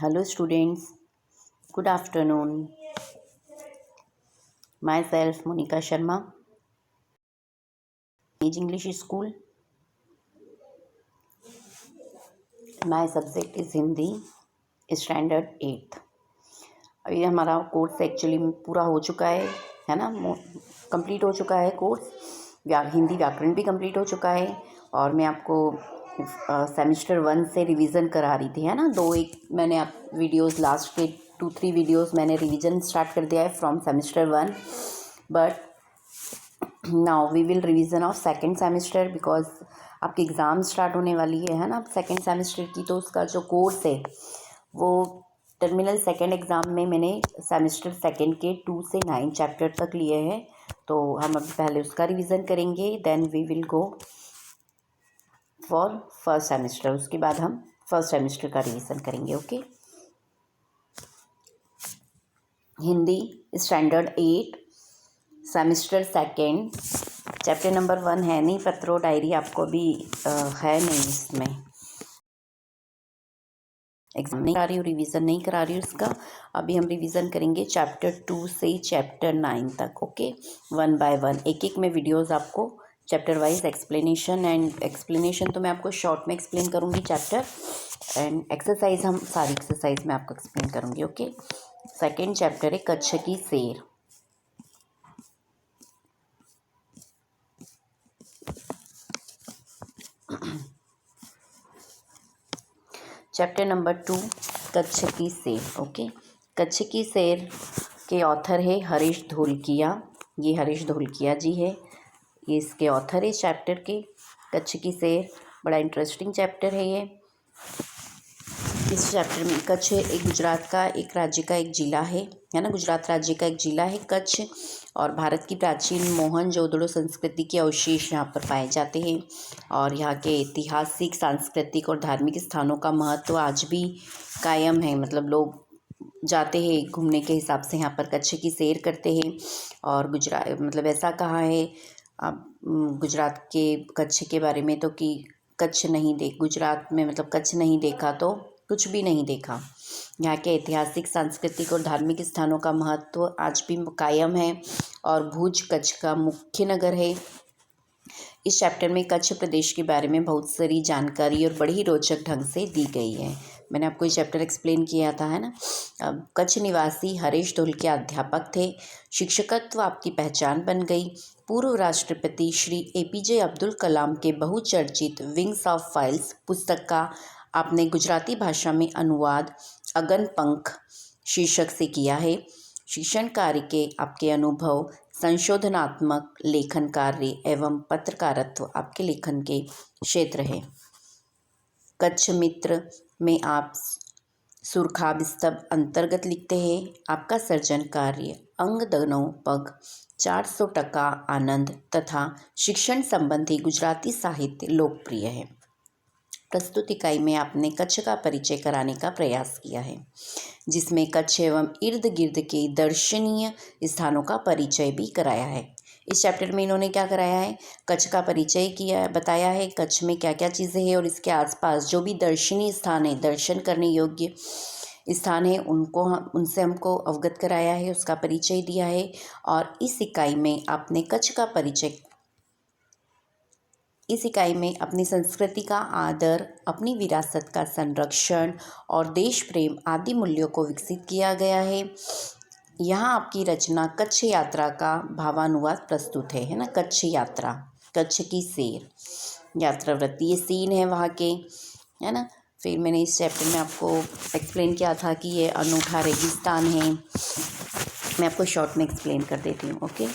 Hello students, good afternoon. Myself Monica Sharma, Age English School. My subject is Hindi, Standard 8th. अभी हमारा course actually पूरा हो चुका है ना, कंप्लीट हो चुका है कोर्स। हिंदी व्याकरण भी कंप्लीट हो चुका है और मैं आपको सेमेस्टर 1 से रिवीजन करा रही थी, है ना। मैंने आप वीडियोस लास्ट के 2-3 वीडियोस मैंने रिवीजन स्टार्ट कर दिया है from semester 1, but now we will revision of second semester because आपकी एग्ज़ाम स्टार्ट होने वाली है ना सेकेंड सेमेस्टर की। तो उसका जो कोर्स है वो टर्मिनल सेकेंड एग्ज़ाम में मैंने सेमेस्टर सेकेंड के 2 से 9 चैप्टर तक लिए हैं। तो हम अभी पहले उसका रिवीजन करेंगे, then we will go for first semester. उसके बाद हम फर्स्ट सेमेस्टर का रिवीजन करेंगे। Okay, Hindi standard 8 semester second chapter number 1 है नहीं। पत्रों डायरी आपको भी है नहीं, इसमें एग्जाम नहीं करा रही हूँ, रिवीजन नहीं करा रही हूँ इसका। अभी हम रिवीजन करेंगे चैप्टर 2 से चैप्टर 9 तक। ओके, 1 बाय 1 एक में वीडियोस आपको चैप्टर वाइज एक्सप्लेनेशन तो मैं आपको शॉर्ट में एक्सप्लेन करूँगी चैप्टर, एंड एक्सरसाइज हम सारी एक्सरसाइज में आपको एक्सप्लेन करूँगी। ओके, सेकेंड चैप्टर है कच्छ की सेर। चैप्टर नंबर 2 कच्छ की सेर। ओके, कच्छ की सेर के ऑथर है हरीश धोलकिया। ये हरीश धोलकिया जी है, ये इसके ऑथर है चैप्टर के। कच्छ की सेर बड़ा इंटरेस्टिंग चैप्टर है ये। इस चैप्टर में कच्छ एक गुजरात का एक राज्य का एक जिला है ना, गुजरात राज्य का एक जिला है कच्छ, और भारत की प्राचीन मोहनजोदड़ो संस्कृति के अवशेष यहाँ पर पाए जाते हैं। और यहाँ के ऐतिहासिक, सांस्कृतिक और धार्मिक स्थानों का महत्व आज भी कायम है। मतलब लोग जाते हैं घूमने के हिसाब से, यहाँ पर कच्छ की सैर करते हैं। और मतलब ऐसा कहा है अब गुजरात के कच्छ के बारे में तो कि गुजरात में मतलब कच्छ नहीं देखा तो कुछ भी नहीं देखा। यहाँ के ऐतिहासिक, सांस्कृतिक और धार्मिक स्थानों का महत्व आज भी कायम है और भुज कच्छ का मुख्य नगर है। इस चैप्टर में कच्छ प्रदेश के बारे में बहुत सारी जानकारी और बड़ी ही रोचक ढंग से दी गई है। मैंने आपको ये चैप्टर एक्सप्लेन किया था, है ना। अब कच्छ निवासी हरीश धोलकिया अध्यापक थे। शिक्षकत्व आपकी पहचान बन गई। पूर्व राष्ट्रपति श्री APJ अब्दुल कलाम के बहुचर्चित विंग्स ऑफ फाइल्स पुस्तक का आपने गुजराती भाषा में अनुवाद अगन पंख शीर्षक से किया है। शिक्षण कार्य के आपके अनुभव, संशोधनात्मक लेखन कार्य एवं पत्रकारित्व आपके लेखन के क्षेत्र है। कच्छ मित्र में आप सुरखाब स्तंभ अंतर्गत लिखते हैं। आपका सर्जन कार्य अंग दनों पग 400% आनंद तथा शिक्षण संबंधी गुजराती साहित्य लोकप्रिय है। प्रस्तुत इकाई में आपने कच्छ का परिचय कराने का प्रयास किया है, जिसमें कच्छ एवं इर्द गिर्द के दर्शनीय स्थानों का परिचय भी कराया है। इस चैप्टर में इन्होंने क्या कराया है, कच्छ का परिचय किया, बताया है कच्छ में क्या क्या चीज़ें हैं और इसके आसपास जो भी दर्शनीय स्थान है, दर्शन करने योग्य स्थान है, उनसे हमको अवगत कराया है, उसका परिचय दिया है। और इस इकाई में अपनी संस्कृति का आदर, अपनी विरासत का संरक्षण और देश प्रेम आदि मूल्यों को विकसित किया गया है। यहाँ आपकी रचना कच्छ यात्रा का भावानुवाद प्रस्तुत है ना। कच्छ यात्रा, कच्छ की सैर, यात्रावृत्ति, ये सीन है वहाँ के, है ना। फिर मैंने इस चैप्टर में आपको एक्सप्लेन किया था कि ये अनूठा रेगिस्तान है। मैं आपको शॉर्ट में एक्सप्लेन कर देती हूँ। ओके,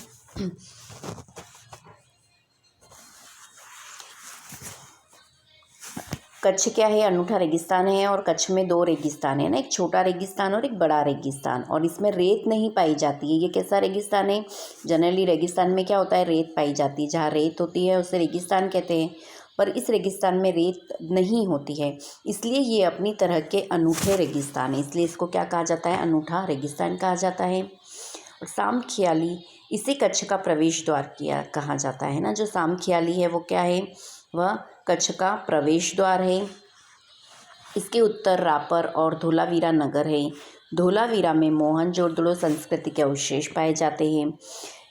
कच्छ क्या है, अनूठा रेगिस्तान है। और कच्छ में 2 रेगिस्तान है ना, एक छोटा रेगिस्तान और एक बड़ा रेगिस्तान। और इसमें रेत नहीं पाई जाती है। ये कैसा रेगिस्तान है, जनरली रेगिस्तान में क्या होता है, रेत पाई जाती है। जहाँ रेत होती है उसे रेगिस्तान कहते हैं, पर इस रेगिस्तान में रेत नहीं होती है, इसलिए ये अपनी तरह के अनूठे रेगिस्तान है। इसलिए इसको क्या कहा जाता है, अनूठा रेगिस्तान कहा जाता है। और सामखियाली, इसे कच्छ का प्रवेश द्वार कहा जाता है ना। जो सामखियाली है वो क्या है, वह कच्छ का प्रवेश द्वार है। इसके उत्तर रापर और धोलावीरा नगर है। धोलावीरा में मोहनजोदड़ो संस्कृति के अवशेष पाए जाते हैं।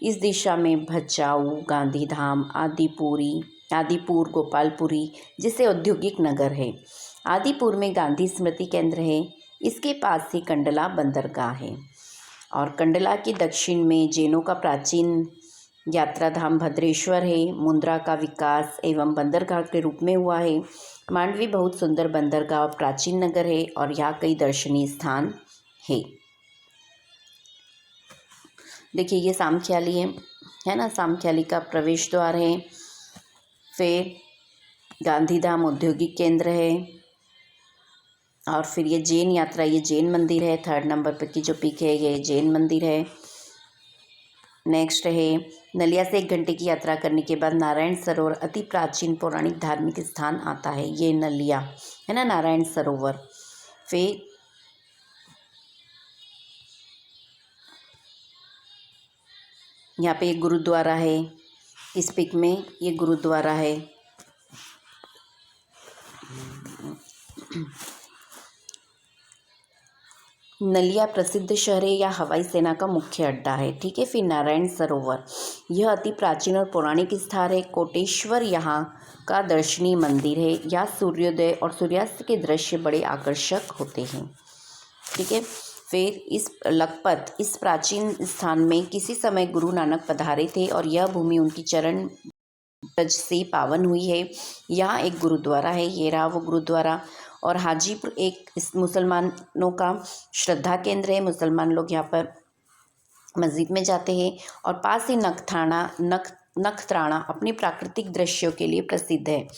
इस दिशा में भचाऊ, गांधीधाम, आदिपुर, गोपालपुरी जिसे औद्योगिक नगर है। आदिपुर में गांधी स्मृति केंद्र है। इसके पास ही कंडला बंदरगाह है और कंडला के दक्षिण में जैनों का प्राचीन यात्रा धाम भद्रेश्वर है। मुंद्रा का विकास एवं बंदरगाह के रूप में हुआ है। मांडवी बहुत सुंदर बंदरगाह और प्राचीन नगर है और यहाँ कई दर्शनीय स्थान है। देखिए ये सामख्याली है ना, सामख्याली का प्रवेश द्वार है। फिर गांधीधाम औद्योगिक केंद्र है और फिर ये जैन यात्रा, ये जैन मंदिर है। 3rd नंबर पर की जो पिक है ये जैन मंदिर है। नेक्स्ट है नलिया से 1 घंटे की यात्रा करने के बाद नारायण सरोवर अति प्राचीन पौराणिक धार्मिक स्थान आता है। ये नलिया है ना, नारायण सरोवर। फिर यहाँ पे एक गुरुद्वारा है। इस पिक में ये गुरुद्वारा है। नलिया प्रसिद्ध शहर है या हवाई सेना का मुख्य अड्डा है। ठीक है। फिर नारायण सरोवर, यह अति प्राचीन और पौराणिक स्थान है। कोटेश्वर यहाँ का दर्शनीय मंदिर है। यहाँ सूर्योदय और सूर्यास्त के दृश्य बड़े आकर्षक होते हैं। ठीक है। फिर इस लखपत, इस प्राचीन स्थान में किसी समय गुरु नानक पधारे थे और यह भूमि उनकी चरण ब्रज से पावन हुई है। यहाँ एक गुरुद्वारा है, ये रहा वो गुरुद्वारा। और हाजीपुर एक इस मुसलमानों का श्रद्धा केंद्र है। मुसलमान लोग यहाँ पर मस्जिद में जाते हैं। और पास ही नखत्राणा अपने प्राकृतिक दृश्यों के लिए प्रसिद्ध है।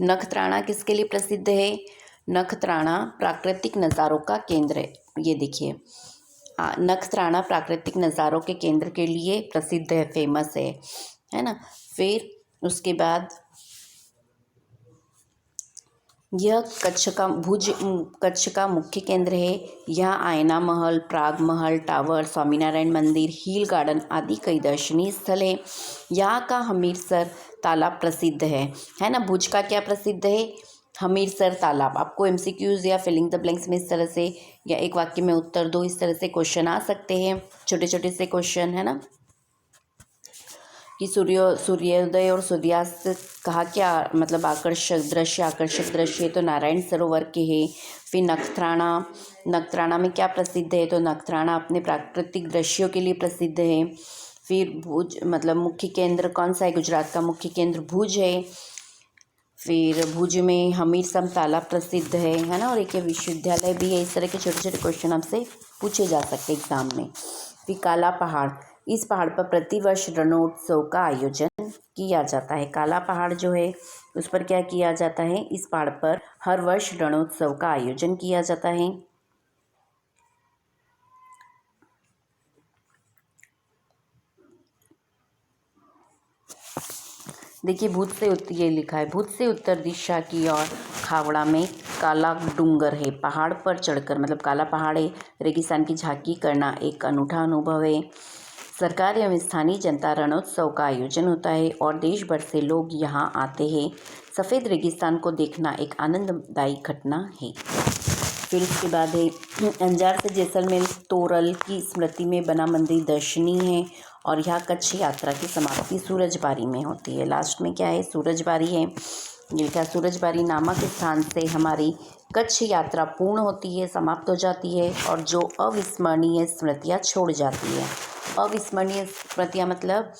नखत्राणा किसके लिए प्रसिद्ध है? नखत्राणा प्राकृतिक नज़ारों का केंद्र है। ये देखिए, नखत्राणा प्राकृतिक नज़ारों के केंद्र के लिए प्रसिद्ध है, फेमस है ना। फिर उसके बाद यह कच्छ का मुख्य केंद्र है। यहाँ आयना महल, प्राग महल, टावर, स्वामीनारायण मंदिर, हिल गार्डन आदि कई दर्शनीय स्थल है। यहाँ का हमीरसर तालाब प्रसिद्ध है ना। भुज का क्या प्रसिद्ध है? हमीरसर तालाब। आपको एमसीक्यूज या फिलिंग द ब्लैंक्स में इस तरह से या एक वाक्य में उत्तर दो, इस तरह से क्वेश्चन आ सकते हैं, छोटे छोटे से क्वेश्चन, है ना। कि सूर्योदय और सूर्यास्त कहा क्या मतलब आकर्षक दृश्य है तो नारायण सरोवर के है। फिर नखत्राणा में क्या प्रसिद्ध है? तो नखत्राणा अपने प्राकृतिक दृश्यों के लिए प्रसिद्ध है। फिर भुज मतलब मुख्य केंद्र कौन सा है? गुजरात का मुख्य केंद्र भुज है। फिर भुज में हमीरसर तालाब प्रसिद्ध है ना। और एक विश्वविद्यालय भी है। इस तरह के छोटे छोटे क्वेश्चन आपसे पूछे जा सकते हैं एग्जाम में। फिर काला पहाड़, इस पहाड़ पर प्रतिवर्ष रणोत्सव का आयोजन किया जाता है। काला पहाड़ जो है उस पर क्या किया जाता है? इस पहाड़ पर हर वर्ष रणोत्सव का आयोजन किया जाता है। देखिए भूत से ये लिखा है, भूत से उत्तर दिशा की ओर खावड़ा में काला डूंगर है। पहाड़ पर चढ़कर मतलब काला पहाड़ है, रेगिस्तान की झांकी करना एक अनूठा अनुभव है। सरकार एवं स्थानीय जनता रणोत्सव का आयोजन होता है और देश भर से लोग यहाँ आते हैं। सफ़ेद रेगिस्तान को देखना एक आनंददायी घटना है। फिर इसके बाद है अंजार से जैसलमेर तोरल की स्मृति में बना मंदिर दर्शनीय है और यहाँ कच्छ यात्रा की समाप्ति सूरजबारी में होती है। लास्ट में क्या है? सूरजबारी है। ये लिखा सूरजबारी नामक स्थान से हमारी कच्छ यात्रा पूर्ण होती है, समाप्त हो जाती है और जो अविस्मरणीय स्मृतियाँ छोड़ जाती है। अविस्मरणीय स्मृतियाँ मतलब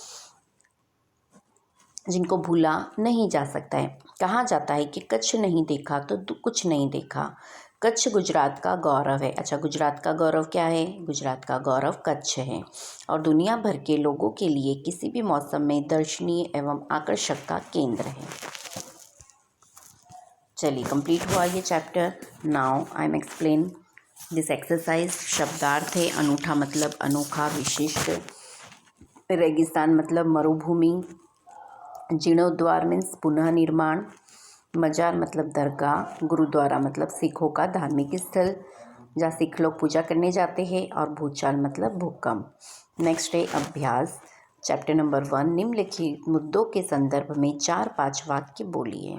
जिनको भूला नहीं जा सकता है। कहा जाता है कि कच्छ नहीं देखा तो कुछ नहीं देखा। कच्छ गुजरात का गौरव है। अच्छा, गुजरात का गौरव क्या है? गुजरात का गौरव कच्छ है और दुनिया भर के लोगों के लिए किसी भी मौसम में दर्शनीय एवं आकर्षक का केंद्र है। चलिए कंप्लीट हुआ ये chapter. Now I am explain this exercise. शब्दार्थ है अनूठा मतलब अनोखा, विशिष्ट। रेगिस्तान मतलब मरुभूमि। जीर्णोद्वार मीन्स पुनः निर्माण। मजार मतलब दरगाह। गुरुद्वारा मतलब सिखों का धार्मिक स्थल जहाँ सिख लोग पूजा करने जाते हैं। और भूचाल मतलब भूकंप। नेक्स्ट है अभ्यास। चैप्टर नंबर 1 निम्नलिखित मुद्दों के संदर्भ में 4-5 वाक्य बोलिए।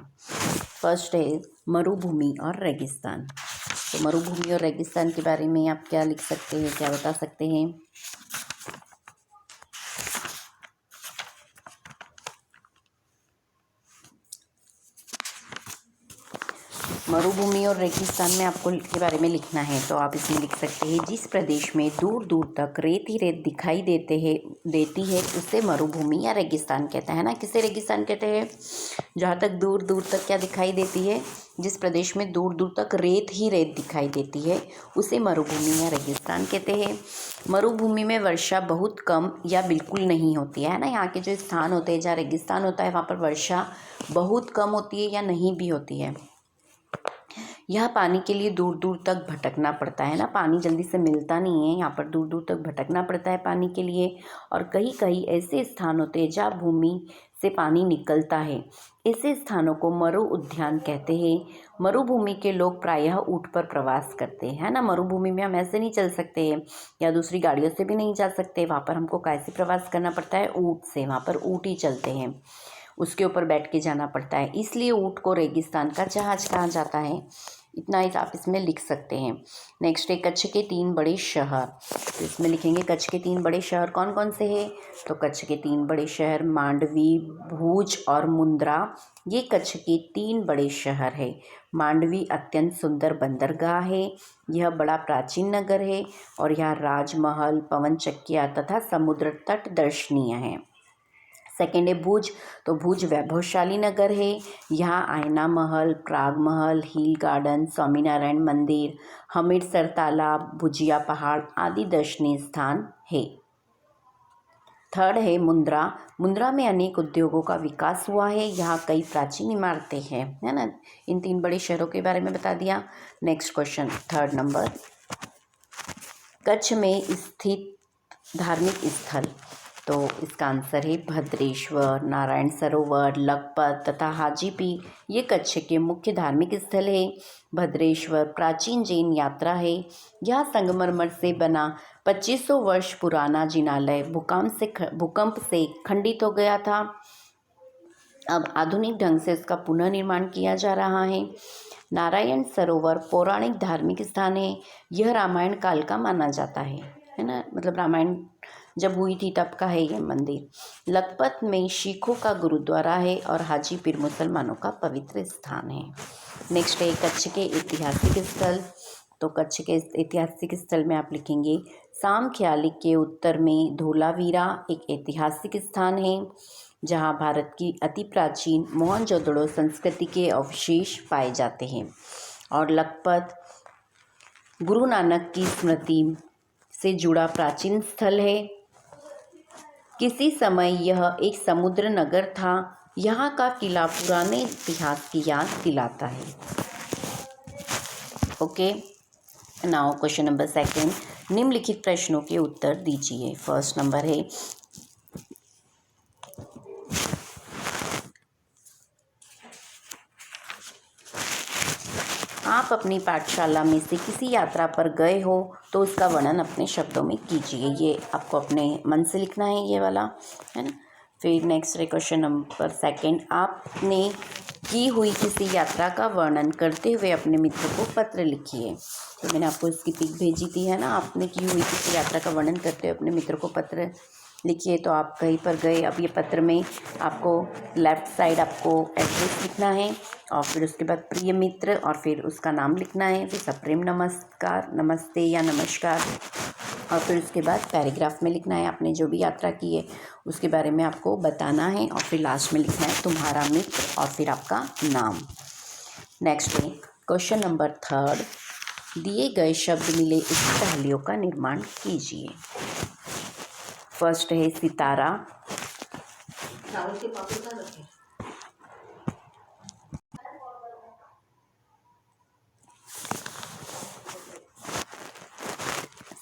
फर्स्ट है मरुभूमि और रेगिस्तान। तो मरुभूमि और रेगिस्तान के बारे में आप क्या लिख सकते हैं, क्या बता सकते हैं? मरुभूमि और रेगिस्तान में आपको के बारे में लिखना है, तो आप इसमें लिख सकते हैं जिस प्रदेश में दूर दूर तक रेत ही रेत दिखाई देती है उसे मरुभूमि या रेगिस्तान कहते हैं ना। किसे रेगिस्तान कहते हैं? जहाँ तक दूर दूर तक क्या दिखाई देती है, जिस प्रदेश में दूर दूर तक रेत ही रेत दिखाई देती है उसे मरुभूमि या रेगिस्तान कहते हैं। मरुभूमि में वर्षा बहुत कम या बिल्कुल नहीं होती है ना। यहाँ के जो स्थान होते हैं जहाँ रेगिस्तान होता है वहाँ पर वर्षा बहुत कम होती है या नहीं भी होती है। यह पानी के लिए दूर दूर तक भटकना पड़ता है ना, पानी जल्दी से मिलता नहीं है, यहाँ पर दूर दूर तक भटकना पड़ता है पानी के लिए। और कई कई ऐसे स्थान होते हैं जहाँ भूमि से पानी निकलता है, ऐसे स्थानों को मरु उद्यान कहते हैं। मरुभूमि के लोग प्रायः ऊँट पर प्रवास करते हैं ना। मरुभूमि में हम ऐसे नहीं चल सकते हैं या दूसरी गाड़ियों से भी नहीं जा सकते, वहाँ पर हमको कैसे प्रवास करना पड़ता है? ऊँट से। वहाँ पर ऊँट ही चलते हैं, उसके ऊपर बैठ के जाना पड़ता है, इसलिए ऊँट को रेगिस्तान का जहाज कहा जाता है। इतना ही आप इसमें लिख सकते हैं। नेक्स्ट है कच्छ के 3 बड़े शहर। तो इसमें लिखेंगे कच्छ के 3 बड़े शहर कौन कौन से हैं? तो कच्छ के 3 बड़े शहर मांडवी, भूज और मुंद्रा, ये कच्छ के 3 बड़े शहर है। मांडवी अत्यंत सुंदर बंदरगाह है, यह बड़ा प्राचीन नगर है और यहाँ राजमहल, पवन चक्कियाँ तथा समुद्र तट दर्शनीय हैं। सेकेंड है भुज। तो भुज वैभवशाली नगर है, यहाँ आयना महल, प्राग महल, हिल गार्डन, स्वामीनारायण मंदिर, हमिरसर तालाब, भुजिया पहाड़ आदि दर्शनीय स्थान है। थर्ड है मुंद्रा। मुंद्रा में अनेक उद्योगों का विकास हुआ है, यहाँ कई प्राचीन इमारतें हैं, है ना। इन 3 बड़े शहरों के बारे में बता दिया। Next question, third number, Kutch में स्थित धार्मिक स्थल। तो इसका आंसर है भद्रेश्वर, नारायण सरोवर, लखपत तथा हाजीपीर, ये कच्छ के मुख्य धार्मिक स्थल है। भद्रेश्वर प्राचीन जैन यात्रा है, यह संगमरमर से बना 2500 वर्ष पुराना जिनालय भूकंप से खंडित हो गया था। अब आधुनिक ढंग से इसका पुनर्निर्माण किया जा रहा है। नारायण सरोवर पौराणिक धार्मिक स्थान है, यह रामायण काल का माना जाता है ना, मतलब रामायण जब हुई थी तब का है ये मंदिर। लखपत में सिखों का गुरुद्वारा है और हाजीपीर मुसलमानों का पवित्र स्थान है। नेक्स्ट है कच्छ के ऐतिहासिक स्थल। तो कच्छ के ऐतिहासिक स्थल में आप लिखेंगे सामख्याली के उत्तर में धोलावीरा एक ऐतिहासिक स्थान है, जहाँ भारत की अति प्राचीन मोहनजोदड़ो संस्कृति के अवशेष पाए जाते हैं। और लखपत गुरु नानक की स्मृति से जुड़ा प्राचीन स्थल है। किसी समय यह एक समुद्र नगर था, यहाँ का किला पुराने इतिहास की याद दिलाता है। ओके, नाउ क्वेश्चन नंबर 2, निम्नलिखित प्रश्नों के उत्तर दीजिए। फर्स्ट नंबर है आप अपनी पाठशाला में से किसी यात्रा पर गए हो तो उसका वर्णन अपने शब्दों में कीजिए। ये आपको अपने मन से लिखना है ये वाला, है ना। फिर नेक्स्ट है क्वेश्चन नंबर 2, आपने की हुई किसी यात्रा का वर्णन करते हुए अपने मित्र को पत्र लिखिए। तो मैंने आपको इसकी पिक भेजी थी, है ना। आपने की हुई किसी यात्रा का वर्णन करते हुए अपने मित्र को पत्र लिखिए। तो आप कहीं पर गए, अब ये पत्र में आपको लेफ़्ट साइड आपको एड्रेस लिखना है और फिर उसके बाद प्रिय मित्र और फिर उसका नाम लिखना है, फिर सप्रेम नमस्कार, नमस्ते या नमस्कार, और फिर उसके बाद पैराग्राफ में लिखना है आपने जो भी यात्रा की है उसके बारे में आपको बताना है, और फिर लास्ट में लिखना है तुम्हारा मित्र और फिर आपका नाम। नेक्स्ट है क्वेश्चन नंबर 3, दिए गए शब्द मिले इस पहेलियों का निर्माण कीजिए। फर्स्ट है सितारा।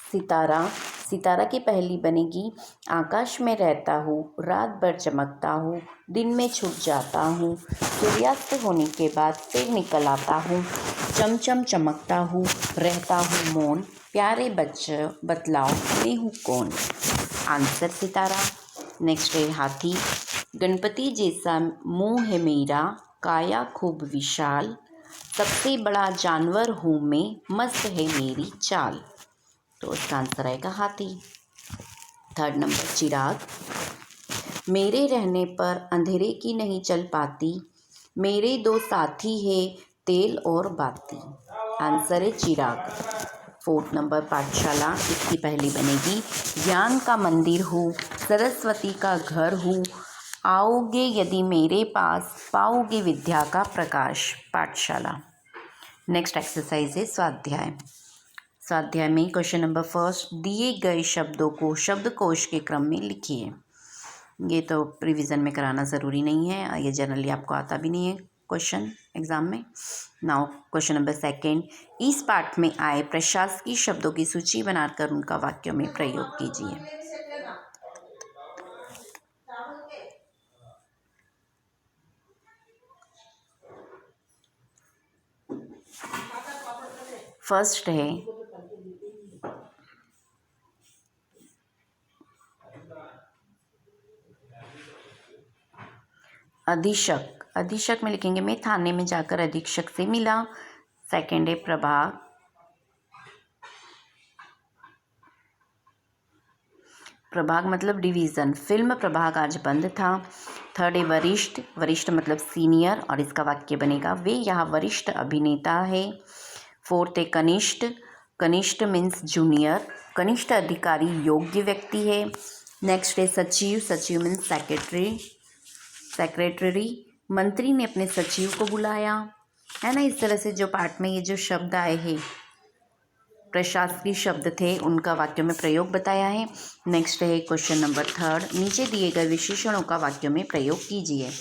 सितारा, सितारा की पहेली बनेगी आकाश में रहता हूँ, रात भर चमकता हूँ, दिन में छुप जाता हूँ, सूर्यास्त होने के बाद फिर निकल आता हूँ, चमचम चमकता हूँ, रहता हूँ मौन, प्यारे बच्चे बतलाओ मैं हूँ कौन। आंसर सितारा। नेक्स्ट है हाथी। गणपति जैसा मुंह है मेरा, काया खूब विशाल, सबसे बड़ा जानवर हूँ मैं, मस्त है मेरी चाल। तो इसका आंसर आएगा हाथी। थर्ड नंबर चिराग। मेरे रहने पर अंधेरे की नहीं चल पाती, मेरे दो साथी है तेल और बाती। आंसर है चिराग। फोर्थ नंबर पाठशाला। इसकी पहली बनेगी, ज्ञान का मंदिर हूँ, सरस्वती का घर हूँ, आओगे यदि मेरे पास, पाओगे विद्या का प्रकाश। पाठशाला। नेक्स्ट एक्सरसाइज है स्वाध्याय। स्वाध्याय में क्वेश्चन नंबर फर्स्ट, दिए गए शब्दों को शब्दकोश के क्रम में लिखिए। ये तो रिवीजन में कराना ज़रूरी नहीं है, ये जनरली आपको आता भी नहीं है क्वेश्चन एग्जाम में। नाउ क्वेश्चन नंबर सेकंड, इस पाठ में आए प्रशासकीय शब्दों की सूची बनाकर उनका वाक्यों में प्रयोग कीजिए। फर्स्ट है अधीक्षक। अधीक्षक में लिखेंगे मैं थाने में जाकर अधीक्षक से मिला। सेकंड है प्रभाग। प्रभाग मतलब डिवीज़न, फिल्म प्रभाग आज बंद था। थर्ड है वरिष्ठ। वरिष्ठ मतलब सीनियर, और इसका वाक्य बनेगा, वे यहाँ वरिष्ठ अभिनेता है। फोर्थ है कनिष्ठ। कनिष्ठ मीन्स जूनियर, कनिष्ठ अधिकारी योग्य व्यक्ति है। नेक्स्ट है सचिव। सचिव मीन्स सेक्रेटरी। सेक्रेटरी, मंत्री ने अपने सचिव को बुलाया, है ना। इस तरह से जो पाठ में ये जो शब्द आए हैं प्रशासकीय शब्द थे, उनका वाक्यों में प्रयोग बताया है। नेक्स्ट है क्वेश्चन नंबर थर्ड, नीचे दिए गए विशेषणों का वाक्यों में प्रयोग कीजिए।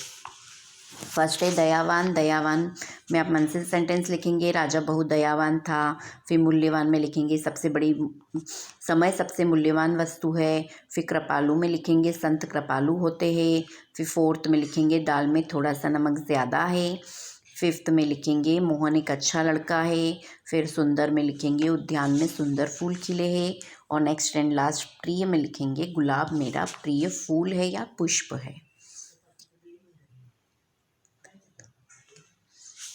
फर्स्ट है दयावान। दयावान में आप मन से सेंटेंस लिखेंगे, राजा बहुत दयावान था। फिर मूल्यवान में लिखेंगे, सबसे बड़ी समय सबसे मूल्यवान वस्तु है। फिर कृपालु में लिखेंगे, संत कृपालु होते हैं। फिर फोर्थ में लिखेंगे, दाल में थोड़ा सा नमक ज़्यादा है। फिफ्थ में लिखेंगे, मोहन एक अच्छा लड़का है। फिर सुंदर में लिखेंगे, उद्यान में सुंदर फूल खिले हैं। और नेक्स्ट एंड लास्ट प्रिय में लिखेंगे, गुलाब मेरा प्रिय फूल है या पुष्प है।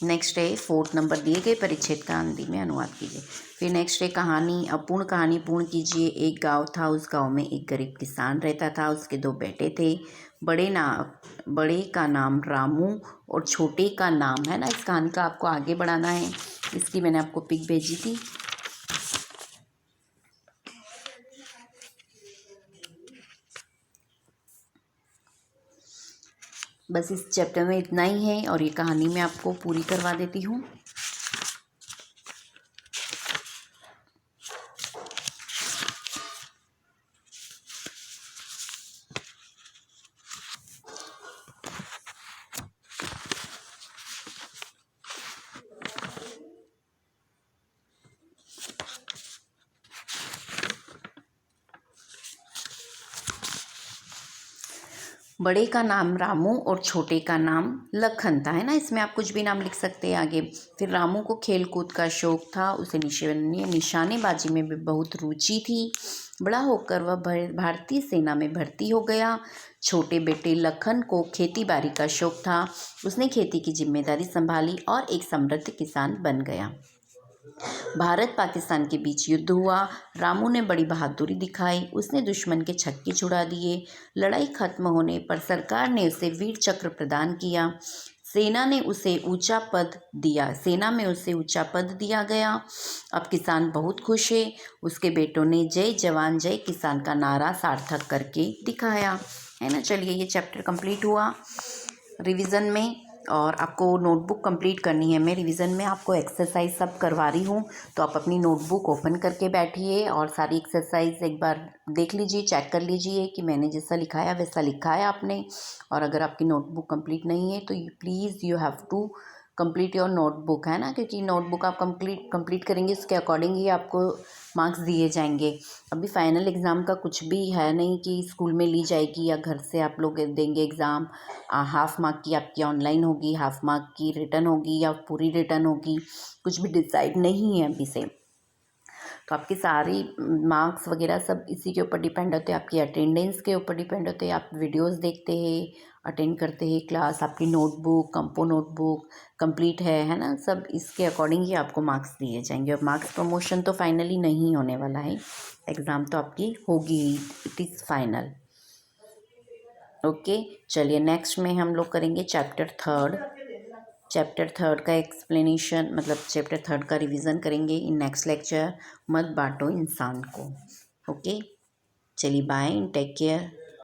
नेक्स्ट है फोर्थ नंबर, दिए गए परिच्छेद का हिंदी में अनुवाद कीजिए। फिर नेक्स्ट है कहानी। अपूर्ण कहानी पूर्ण कीजिए। एक गांव था, उस गांव में एक गरीब किसान रहता था, उसके दो बेटे थे। बड़े का नाम रामू और छोटे का नाम, है ना, इस कहानी का आपको आगे बढ़ाना है। इसकी मैंने आपको पिक भेजी थी। बस इस चैप्टर में इतना ही है, और ये कहानी मैं आपको पूरी करवा देती हूँ। बड़े का नाम रामू और छोटे का नाम लखन था, है ना। इसमें आप कुछ भी नाम लिख सकते हैं आगे। फिर रामू को खेल कूद का शौक था, उसे निशानेबाजी में भी बहुत रुचि थी। बड़ा होकर वह भारतीय सेना में भर्ती हो गया। छोटे बेटे लखन को खेती बाड़ी का शौक था, उसने खेती की जिम्मेदारी संभाली और एक समृद्ध किसान बन गया। भारत पाकिस्तान के बीच युद्ध हुआ। रामू ने बड़ी बहादुरी दिखाई, उसने दुश्मन के छक्के छुड़ा दिए। लड़ाई खत्म होने पर सरकार ने उसे वीर चक्र प्रदान किया। सेना में उसे ऊंचा पद दिया गया। अब किसान बहुत खुश है। उसके बेटों ने जय जवान जय किसान का नारा सार्थक करके दिखाया, है ना। चलिए, ये चैप्टर कंप्लीट हुआ रिवीजन में, और आपको नोटबुक कंप्लीट करनी है। मैं रिवीजन में आपको एक्सरसाइज सब करवा रही हूँ, तो आप अपनी नोटबुक ओपन करके बैठिए और सारी एक्सरसाइज एक बार देख लीजिए, चेक कर लीजिए कि मैंने जैसा लिखाया वैसा लिखा है आपने। और अगर आपकी नोटबुक कंप्लीट नहीं है तो please you have to complete your notebook, है ना, क्योंकि नोटबुक आप कंप्लीट करेंगे, उसके अकॉर्डिंग ही आपको मार्क्स दिए जाएंगे। अभी फाइनल एग्ज़ाम का कुछ भी है नहीं कि स्कूल में ली जाएगी या घर से आप लोग देंगे एग्ज़ाम। हाफ मार्क की आपकी ऑनलाइन होगी, हाफ मार्क की रिटर्न होगी या पूरी रिटर्न होगी, कुछ भी डिसाइड नहीं है अभी से। तो आपकी सारी मार्क्स वगैरह सब इसी के ऊपर डिपेंड होते हैं, आपकी अटेंडेंस के ऊपर डिपेंड होते हैं। आप वीडियोस देखते हैं, अटेंड करते हैं क्लास, आपकी नोटबुक, कंपो नोटबुक कंप्लीट है ना, सब इसके अकॉर्डिंग ही आपको मार्क्स दिए जाएंगे। और मार्क्स प्रमोशन तो फाइनली नहीं होने वाला है, एग्ज़ाम तो आपकी होगी, इट इज़ फाइनल। ओके, चलिए नेक्स्ट में हम लोग करेंगे चैप्टर थर्ड का एक्सप्लेनेशन, मतलब चैप्टर थर्ड का रिवीजन करेंगे इन नेक्स्ट लेक्चर। मत बांटो इंसान को। ओके, चलिए बाय, टेक केयर।